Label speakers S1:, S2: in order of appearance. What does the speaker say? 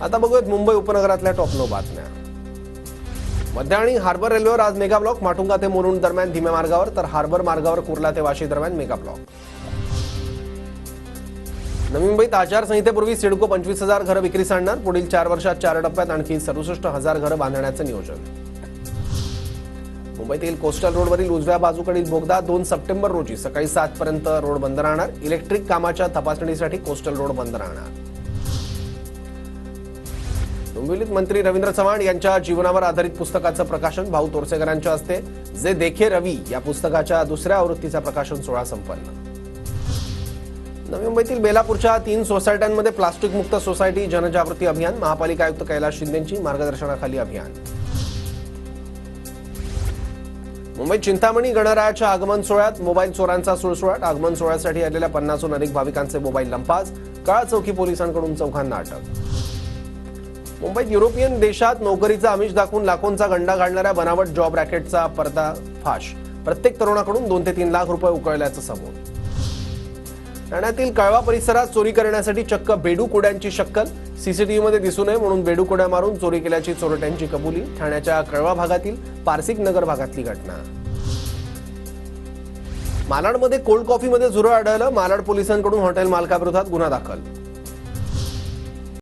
S1: आता बघूयात मुंबई उपनगरातल्या टॉप 9 बातम्या। मध्य आणि हार्बर रेल्वेवर आज मेगा ब्लॉक। माटुंगा ते मुरुड दरम्यान धीम्या मार्गावर, तर हार्बर मार्गावर कुर्ला ते वाशी दरम्यान मेगा ब्लॉक। नवी मुंबईत आचारसंहितेपूर्वी सिडको 25,000 घरं विक्रीस आणणार। पुढील 4 वर्षात 4 टप्प्यात आणखी 67,000 घरं बांधण्याचं नियोजन। मुंबईतील कोस्टल रोडवरील उजव्या बाजूकडील बोगदा 2 सप्टेंबर रोजी सकाळी 7 पर्यंत रोड बंद राहणार। इलेक्ट्रिक कामाच्या तपासणीसाठी कोस्टल रोड बंद राहणार। डोंबिवलीत मंत्री रवींद्र चव्हाण यांच्या जीवनावर आधारित पुस्तकाचं प्रकाशन भाऊ तोरसेकरांच्या हस्ते। जे देखे रवी या पुस्तकाच्या दुसऱ्या आवृत्तीचा प्रकाशन सोहळा संपन्न। नवी मुंबईतील बेलापूरच्या 3 सोसायट्यांमध्ये प्लास्टिक मुक्त सोसायटी जनजागृती अभियान। महापालिका आयुक्त कैलास शिंदेंची मार्गदर्शनाखाली अभियान। मुंबईत चिंतामणी गणरायाच्या आगमन सोहळ्यात मोबाईल चोरांचा सुळसुळाट। आगमन सोहळ्यासाठी आलेल्या 50हून अधिक भाविकांचे मोबाईल लंपास। काळा चौकी पोलिसांकडून चौघांना अटक। मुंबईत युरोपियन देशात नोकरीचा आमिष दाखवून लाखोंचा गंडा घालणाऱ्या बनावट जॉब रॅकेटचा पर्दाफाश। प्रत्येक तरुणाकडून 2 ते 3 लाख रुपये उकळल्याचं समोर। ठाण्यातील कळवा परिसरात चोरी करण्यासाठी चक्क बेडूकुड्यांची शक्कल। सीसीटीव्हीमध्ये दिसू नये म्हणून बेडूकुड्या मारून चोरी केल्याची चोरट्यांची कबुली। ठाण्याच्या कळवा भागातील पारसिक नगर भागातली घटना। मालाडमध्ये कोल्ड कॉफीमध्ये झुरळ आढळलं। मालाड पोलिसांकडून हॉटेल मालकाविरोधात गुन्हा दाखल।